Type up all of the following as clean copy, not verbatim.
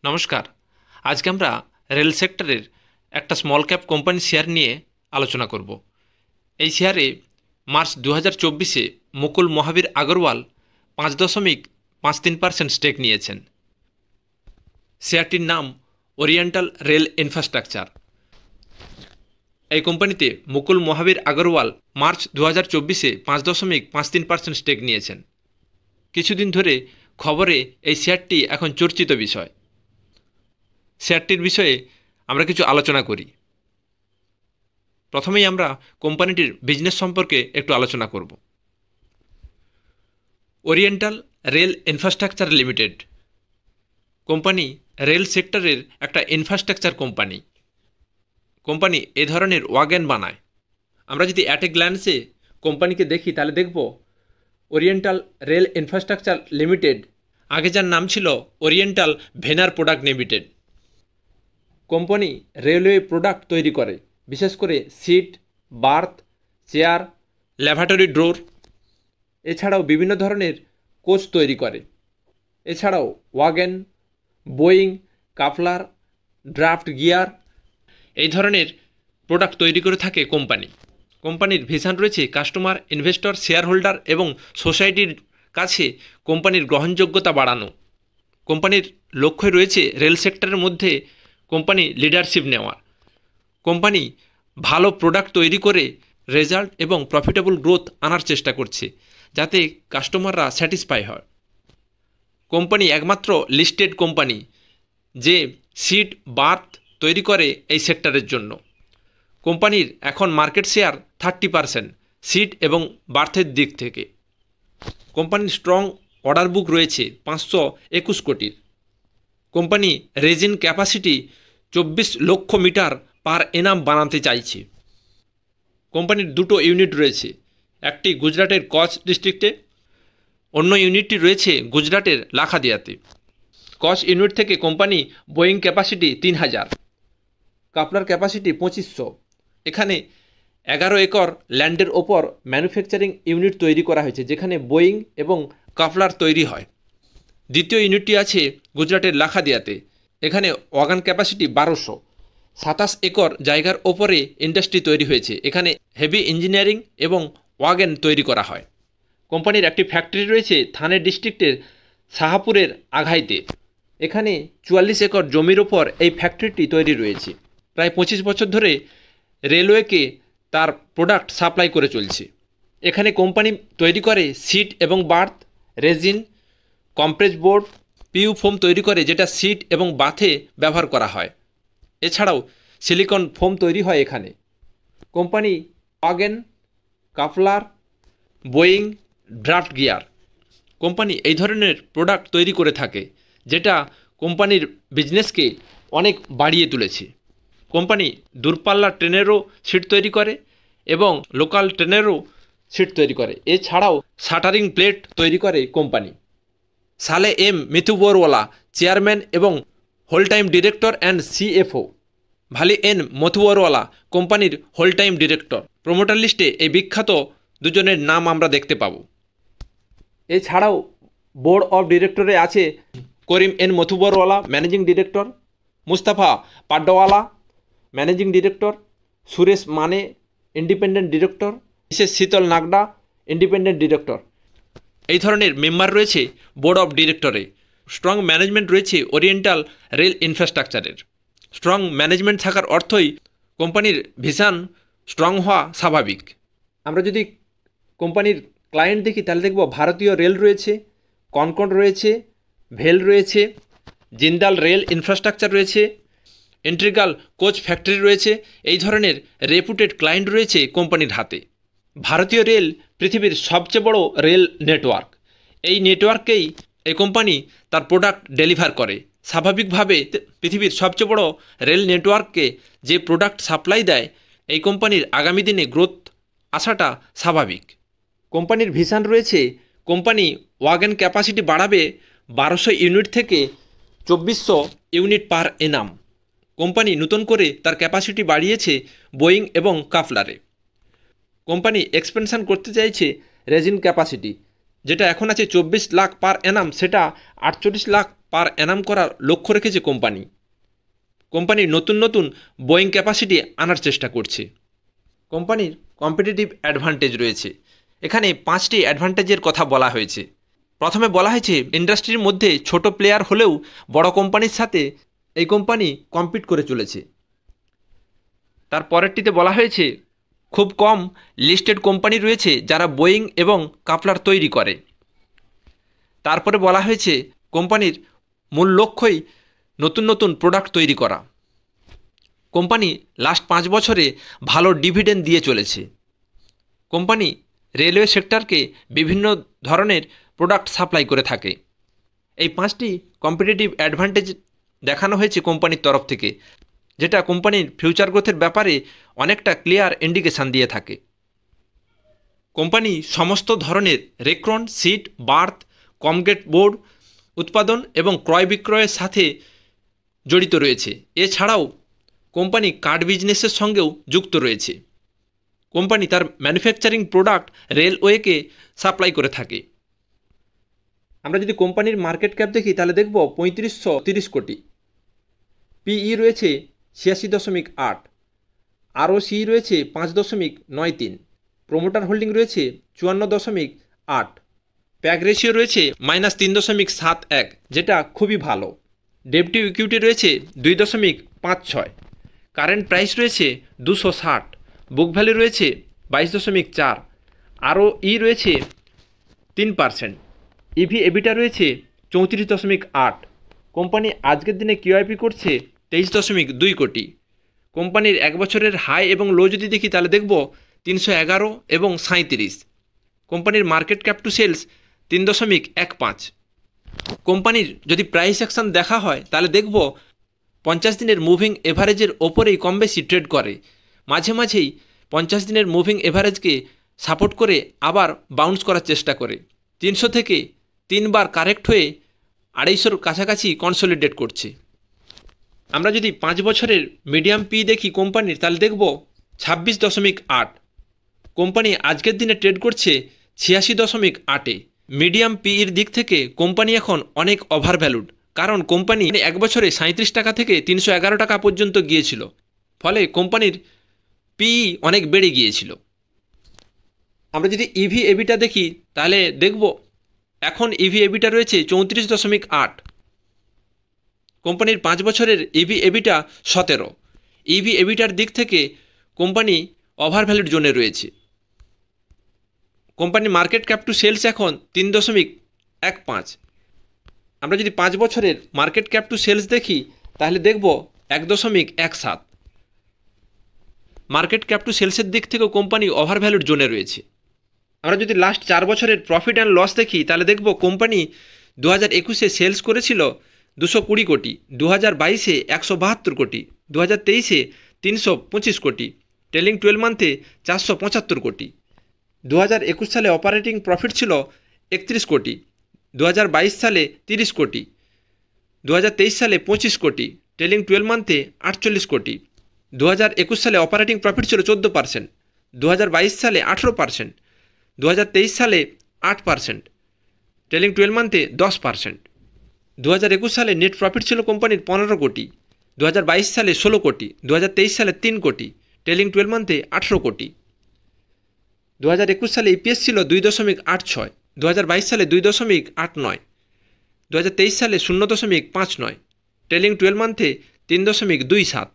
নমস্কার। আজকে আমরা রেল সেক্টরের একটা স্মল ক্যাপ কোম্পানি শেয়ার নিয়ে আলোচনা করব। এই শেয়ারে মার্চ 2024-এ মুকুল মহাবীর আগরওয়াল 5.53% স্টেক নিয়েছেন। শেয়ারটির নাম ওরিয়েন্টাল রেল ইনফ্রাস্ট্রাকচার। এই কোম্পানিতে মুকুল মহাবীর আগরওয়াল মার্চ 2024-এ 5.53% স্টেক নিয়েছেন। কিছুদিন ধরে খবরে এই শেয়ারটি এখন চর্চিত বিষয়। শেয়ারটির বিষয়ে আমরা কিছু আলোচনা করি। প্রথমেই আমরা কোম্পানিটির বিজনেস সম্পর্কে একটু আলোচনা করব। Oriental rail infrastructure limited company rail সেক্টরের একটা ইনফ্রাস্ট্রাকচার কোম্পানি। কোম্পানি এ ধরনের ওয়াগন বানায়। আমরা যদি অ্যাট এ গ্ল্যান্সে কোম্পানিকে দেখি তাহলে দেখব ওরিয়েন্টাল রেল ইনফ্রাস্ট্রাকচার লিমিটেড, আগে যার নাম ছিল Oriental veneer product limited. Company railway product তৈরি করে, বিশেষ করে seat, berth, chair, laboratory door. এছাড়াও বিভিন্ন ধরনের কোচ তৈরি করে। এছাড়াও ওয়াগন, বোয়িং, কাফলার, ড্রাফট গিয়ার এই ধরনের প্রোডাক্ট তৈরি করে থাকে কোম্পানি। কোম্পানির ভিশন রয়েছে কাস্টমার, ইনভেস্টর, শেয়ার হোল্ডার এবং সোসাইটির কাছে কোম্পানির গ্রহণযোগ্যতা বাড়ানো। কোম্পানির লক্ষ্য রয়েছে রেল সেক্টরের মধ্যে কোম্পানি লিডারশিপ নেওয়ার। কোম্পানি ভালো প্রোডাক্ট তৈরি করে রেজাল্ট এবং প্রফিটেবল গ্রোথ আনার চেষ্টা করছে, যাতে কাস্টমাররা স্যাটিসফাই হয়। কোম্পানি একমাত্র লিস্টেড কোম্পানি যে সিট, বার্থ তৈরি করে এই সেক্টরের জন্য। কোম্পানির এখন মার্কেট শেয়ার 30% সিট এবং বার্থের দিক থেকে। কোম্পানির স্ট্রং অর্ডার বুক রয়েছে 521 কোটির। কোম্পানি রেজিন ক্যাপাসিটি 24 লক্ষ মিটার পার এনাম বানাতে চাইছে। কোম্পানির দুটো ইউনিট রয়েছে, একটি গুজরাটের কচ্ছ ডিস্ট্রিক্টে, অন্য ইউনিটটি রয়েছে গুজরাটের লাখাদিয়াতে। কচ্ছ ইউনিট থেকে company Boeing capacity 3000, coupler capacity 2500। এখানে 11 একর ল্যান্ডের ওপর ম্যানুফ্যাকচারিং ইউনিট তৈরি করা হয়েছে, যেখানে বোয়িং এবং কাপলার তৈরি হয়। দ্বিতীয় ইউনিটটি আছে গুজরাটের লাখাদিয়াতে। এখানে ওয়াগন ক্যাপাসিটি 1200। 27 একর জায়গার ওপরে ইন্ডাস্ট্রি তৈরি হয়েছে। এখানে হেভি ইঞ্জিনিয়ারিং এবং ওয়াগন তৈরি করা হয়। কোম্পানির একটি ফ্যাক্টরি রয়েছে থানে ডিস্ট্রিক্টের শাহাপুরের আঘাইতে। এখানে 44 একর জমির ওপর এই ফ্যাক্টরিটি তৈরি রয়েছে। প্রায় 25 বছর ধরে রেলওয়েকে তার প্রোডাক্ট সাপ্লাই করে চলছে। এখানে কোম্পানি তৈরি করে সিট এবং berth, resin, compress board, PU foam তৈরি করে, যেটা সিট এবং বাথে ব্যবহার করা হয়। এছাড়াও সিলিকন ফোম তৈরি হয় এখানে। কোম্পানি ওয়াগন, কাফলার, বোয়িং, ড্রাফট গিয়ার কোম্পানি এই ধরনের প্রোডাক্ট তৈরি করে থাকে, যেটা কোম্পানির বিজনেসকে অনেক বাড়িয়ে তুলেছে। কোম্পানি দূরপাল্লার ট্রেনেরও সিট তৈরি করে এবং লোকাল ট্রেনেরও সিট তৈরি করে। এছাড়াও শাটারিং প্লেট তৈরি করে কোম্পানি। সালে এম মিথুবরওয়ালা চেয়ারম্যান এবং whole time director and CFO. Vali N মথুবরওয়ালা কোম্পানির হোল টাইম ডিরেক্টর। প্রমোটার লিস্টে এই বিখ্যাত দুজনের নাম আমরা দেখতে পাব। এছাড়াও বোর্ড অফ ডিরেক্টরে আছে করিম এন মথুবরওয়ালা, ম্যানেজিং ডিরেক্টর, মুস্তাফা পাড্ডওয়ালা, managing director, Suresh Mane, independent director, Mrs শীতল নাগডা, ইন্ডিপেন্ডেন্ট ডিরেক্টর। এই ধরনের মেম্বার রয়েছে বোর্ড অফ ডিরেক্টরে। স্ট্রং ম্যানেজমেন্ট রয়েছে ওরিয়েন্টাল রেল ইনফ্রাস্ট্রাকচারের। স্ট্রং ম্যানেজমেন্ট থাকার অর্থই কোম্পানির ভিশন স্ট্রং হওয়া স্বাভাবিক। আমরা যদি কোম্পানির ক্লায়েন্ট দেখি তাহলে দেখব ভারতীয় রেল রয়েছে, কনকর্ড রয়েছে, ভেল রয়েছে, জিন্দাল রেল ইনফ্রাস্ট্রাকচার রয়েছে, ইন্টিগ্রাল কোচ ফ্যাক্টরি রয়েছে। এই ধরনের রেপুটেড ক্লায়েন্ট রয়েছে কোম্পানির হাতে। ভারতীয় রেল পৃথিবীর সবচেয়ে বড় রেল নেটওয়ার্ক। এই নেটওয়ার্কেই এই কোম্পানি তার প্রোডাক্ট ডেলিভার করে। স্বাভাবিকভাবে পৃথিবীর সবচেয়ে বড় রেল নেটওয়ার্ককে যে প্রোডাক্ট সাপ্লাই দেয়, এই কোম্পানির আগামী দিনে গ্রোথ আসাটা স্বাভাবিক। কোম্পানির ভিশন রয়েছে কোম্পানি ওয়াগন ক্যাপাসিটি বাড়াবে 1200 ইউনিট থেকে 2400 ইউনিট পার এনাম। কোম্পানি নতুন করে তার ক্যাপাসিটি বাড়িয়েছে বোয়িং এবং কাফলারে। কোম্পানি এক্সপেনশন করতে চাইছে রেজিন ক্যাপাসিটি, যেটা এখন আছে 24 লাখ পার এনাম, সেটা 48 লাখ পার অ্যানাম করার লক্ষ্য রেখেছে কোম্পানি নতুন নতুন বোয়িং ক্যাপাসিটি আনার চেষ্টা করছে। কোম্পানির কম্পিটিটিভ অ্যাডভান্টেজ রয়েছে। এখানে 5টি অ্যাডভান্টেজের কথা বলা হয়েছে। প্রথমে বলা হয়েছে ইন্ডাস্ট্রির মধ্যে ছোট প্লেয়ার হলেও বড় কোম্পানির সাথে এই কোম্পানি কম্পিট করে চলেছে। তার পরেরটিতে বলা হয়েছে খুব কম লিস্টেড কোম্পানি রয়েছে যারা বোয়িং এবং কাপলার তৈরি করে। তারপরে বলা হয়েছে কোম্পানির মূল লক্ষ্যই নতুন নতুন প্রোডাক্ট তৈরি করা। কোম্পানি লাস্ট 5 বছরে ভালো ডিভিডেন্ড দিয়ে চলেছে। কোম্পানি রেলওয়ে সেক্টরকে বিভিন্ন ধরনের প্রোডাক্ট সাপ্লাই করে থাকে। এই 5টি কম্পিটিটিভ অ্যাডভান্টেজ দেখানো হয়েছে কোম্পানির তরফ থেকে, যেটা কোম্পানির ফিউচার গ্রোথের ব্যাপারে অনেকটা ক্লিয়ার ইন্ডিকেশান দিয়ে থাকে। কোম্পানি সমস্ত ধরনের রেক্রন, সিট, বার্থ, কমগেট বোর্ড উৎপাদন এবং ক্রয় বিক্রয়ের সাথে জড়িত রয়েছে। এছাড়াও কোম্পানি কার্ড বিজনেসের সঙ্গেও যুক্ত রয়েছে। কোম্পানি তার ম্যানুফ্যাকচারিং প্রোডাক্ট রেলওয়েকে সাপ্লাই করে থাকে। আমরা যদি কোম্পানির মার্কেট ক্যাপ দেখি তাহলে দেখব 3530 কোটি, পিই রয়েছে 86.8, আরওসি রয়েছে 5.93, প্রোমোটার হোল্ডিং রয়েছে 54.8, প্যাগ রেশিও রয়েছে -3.71, যেটা খুবই ভালো। ডেট টু ইকুইটি রয়েছে 2.56, কারেন্ট প্রাইস রয়েছে 260, বুক ভ্যালু রয়েছে 22.4, আরওই রয়েছে 3%, ইভি এবিটা রয়েছে 34.8। কোম্পানি আজকের দিনে কিউআইপি করছে 23.2 কোটি। কোম্পানির 1 বছরের হাই এবং লো যদি দেখি তাহলে দেখব 311 এবং 37। কোম্পানির মার্কেট ক্যাপ টু সেলস 3.15। কোম্পানির যদি প্রাইস অ্যাকশন দেখা হয় তাহলে দেখব 50 দিনের মুভিং এভারেজের ওপরেই কম বেশি ট্রেড করে। মাঝে মাঝেই 50 দিনের মুভিং এভারেজকে সাপোর্ট করে আবার বাউন্স করার চেষ্টা করে। 300 থেকে 3 বার কারেক্ট হয়ে 250-র কাছাকাছি কনসলিডেট করছে। আমরা যদি 5 বছরের মিডিয়াম পি দেখি কোম্পানির তাহলে দেখব 26.8। কোম্পানি আজকের দিনে ট্রেড করছে 86.8-এ। মিডিয়াম পিইর দিক থেকে কোম্পানি এখন অনেক ওভার ভ্যালুড, কারণ কোম্পানি 1 বছরে 37 টাকা থেকে 311 টাকা পর্যন্ত গিয়েছিল, ফলে কোম্পানির পিই অনেক বেড়ে গিয়েছিল। আমরা যদি ইভি এবিটা দেখি তাহলে দেখব এখন ইভি এবিটা রয়েছে 34.8। কোম্পানির 5 বছরের ইভি এবিটা 17। ইভি এবিটার দিক থেকে কোম্পানি ওভার ভ্যালুড জোনে রয়েছে। কোম্পানির মার্কেট ক্যাপ টু সেলস এখন 3.15। আমরা যদি 5 বছরের মার্কেট ক্যাপ টু সেলস দেখি তাহলে দেখব 1.17। মার্কেট ক্যাপ টু সেলসের দিক থেকেও কোম্পানি ওভার ভ্যালুড জোনে রয়েছে। আমরা যদি লাস্ট 4 বছরের প্রফিট অ্যান্ড লস দেখি তাহলে দেখব কোম্পানি 2021-এ সেলস করেছিল 220 কোটি, 2022-এ 172 কোটি, 2023-এ 325 কোটি, ট্রেলিং 12 মান্থে 475 কোটি। 2021 সালে অপারেটিং প্রফিট ছিল 31 কোটি, 2022 সালে 30 কোটি, 2023 সালে 25 কোটি, ট্রেলিং 12 মান্থে 48 কোটি। 2021 সালে অপারেটিং প্রফিট ছিল 14%, 2022 সালে 18%, 2023 সালে 8%, ট্রেলিং 12 মান্থে 10%। 2021 সালে নেট প্রফিট ছিল কোম্পানির 15 কোটি, 2022 সালে 16 কোটি, 2023 সালে 3 কোটি, ট্রেলিং 12 মান্থে 18 কোটি। 2021 সালে ইপিএস ছিল 2.86, 2022 সালে 2.89, 2023 সালে 0.59, ট্রেলিং 12 মান্থে 3.27।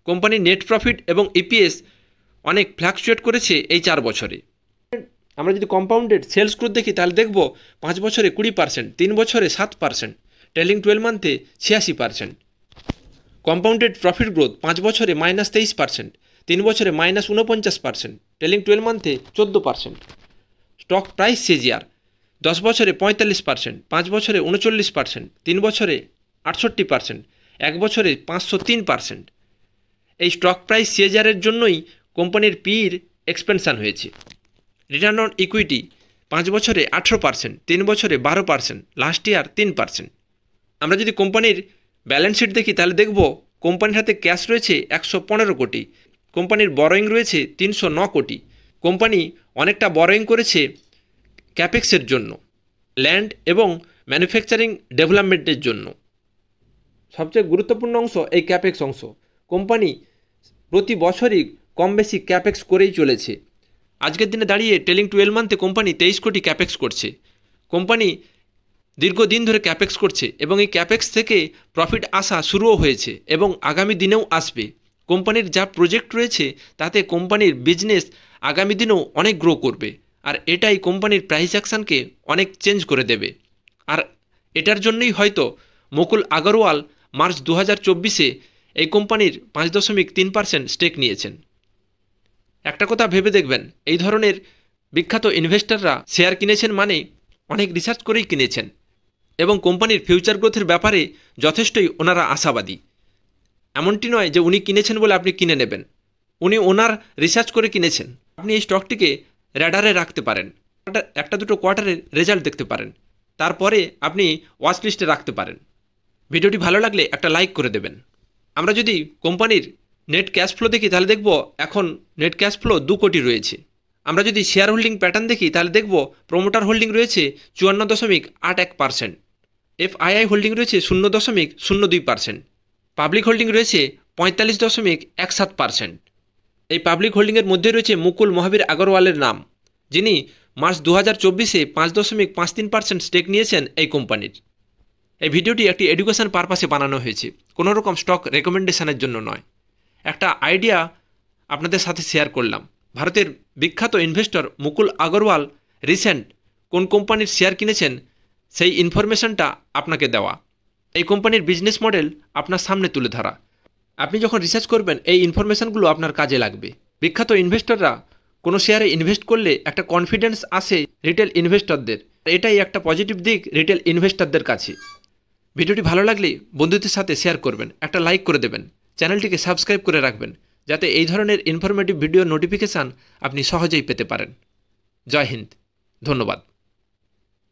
কোম্পানির নেট প্রফিট এবং ইপিএস অনেক ফ্ল্যাকচুয়েট করেছে এই 4 বছরে। আমরা যদি কম্পাউন্ডেড সেলস গ্রোথ দেখি তাহলে দেখব 5 বছরে 20%, 3 বছরে 7%, ট্রেলিং 12 মান্থে 86%। কম্পাউন্ডেড প্রফিট গ্রোথ 5 বছরে -23%, 3 বছরে -49%, ট্রেলিং 12 মান্থে 14%। স্টক প্রাইস সিজিআর 10 বছরে 45%, 5 বছরে 39%, 3 বছরে 68%, 1 বছরে 503%। এই স্টক প্রাইস সিজিআরের জন্যই কোম্পানির পিইর এক্সপেনশন হয়েছে। রিটার্ন অন ইকুইটি 5 বছরে 18%, 3 বছরে 12%, লাস্ট ইয়ার 3%। আমরা যদি কোম্পানির ব্যালেন্স শিট দেখি তাহলে দেখব কোম্পানির হাতে ক্যাশ রয়েছে 115 কোটি, কোম্পানির বরোয়িং রয়েছে 309 কোটি। কোম্পানি অনেকটা বরোয়িং করেছে ক্যাপেক্সের জন্য, ল্যান্ড এবং ম্যানুফ্যাকচারিং ডেভেলপমেন্টের জন্য। সবচেয়ে গুরুত্বপূর্ণ অংশ এই ক্যাপেক্স অংশ। কোম্পানি প্রতি বছরই কম বেশি ক্যাপেক্স করেই চলেছে। আজকের দিনে দাঁড়িয়ে ট্রেলিং 12 মান্থে কোম্পানি 23 কোটি ক্যাপেক্স করছে। কোম্পানি দীর্ঘদিন ধরে ক্যাপেক্স করছে এবং এই ক্যাপেক্স থেকে প্রফিট আসা শুরুও হয়েছে এবং আগামী দিনেও আসবে। কোম্পানির যা প্রজেক্ট রয়েছে তাতে কোম্পানির বিজনেস আগামী দিনেও অনেক গ্রো করবে, আর এটাই কোম্পানির প্রাইস অ্যাকশনকে অনেক চেঞ্জ করে দেবে। আর এটার জন্যই হয়তো মুকুল আগরওয়াল মার্চ 2024-এ এই কোম্পানির 5.3% স্টেক নিয়েছেন। একটা কথা ভেবে দেখবেন, এই ধরনের বিখ্যাত ইনভেস্টররা শেয়ার কিনেছেন মানে অনেক রিসার্চ করেই কিনেছেন এবং কোম্পানির ফিউচার গ্রোথের ব্যাপারে যথেষ্টই ওনারা আশাবাদী। এমনটি নয় যে উনি কিনেছেন বলে আপনি কিনে নেবেন, উনি ওনার রিসার্চ করে কিনেছেন। আপনি এই স্টকটিকে র্যাডারে রাখতে পারেন, একটা দুটো কোয়ার্টারের রেজাল্ট দেখতে পারেন, তারপরে আপনি ওয়াচ লিস্টে রাখতে পারেন। ভিডিওটি ভালো লাগলে একটা লাইক করে দেবেন। আমরা যদি কোম্পানির নেট ক্যাশ ফ্লো দেখি তাহলে দেখব এখন নেট ক্যাশ ফ্লো 2 কোটি রয়েছে। আমরা যদি শেয়ার হোল্ডিং প্যাটার্ন দেখি তাহলে দেখব প্রমোটার হোল্ডিং রয়েছে 54.81%, এফআইআই হোল্ডিং রয়েছে 0.02%, পাবলিক হোল্ডিং রয়েছে 45.17%। এই পাবলিক হোল্ডিংয়ের মধ্যে রয়েছে মুকুল মহাবীর আগরওয়ালের নাম, যিনি মার্চ 2024-এ 5.53% স্টেক নিয়েছেন এই কোম্পানির। এই ভিডিওটি একটি এডুকেশন পারপাসে বানানো হয়েছে, কোনো রকম স্টক রেকমেন্ডেশনের জন্য নয়। একটা আইডিয়া আপনাদের সাথে শেয়ার করলাম। ভারতের বিখ্যাত ইনভেস্টর মুকুল আগরওয়াল রিসেন্ট কোন কোম্পানির শেয়ার কিনেছেন সেই ইনফরমেশনটা আপনাকে দেওয়া। এই কোম্পানির বিজনেস মডেল আপনার সামনে তুলে ধরা। আপনি যখন রিসার্চ করবেন এই ইনফরমেশনগুলো আপনার কাজে লাগবে। বিখ্যাত ইনভেস্টররা কোনো শেয়ারে ইনভেস্ট করলে একটা কনফিডেন্স আসে রিটেল ইনভেস্টরদের, এটাই একটা পজিটিভ দিক রিটেল ইনভেস্টরদের কাছে। ভিডিওটি ভালো লাগলে বন্ধুদের সাথে শেয়ার করবেন, একটা লাইক করে দেবেন, চ্যানেলটিকে সাবস্ক্রাইব করে রাখবেন যাতে এই ধরনের ইনফরমেটিভ ভিডিও নোটিফিকেশান আপনি সহজেই পেতে পারেন। জয় হিন্দ, ধন্যবাদ।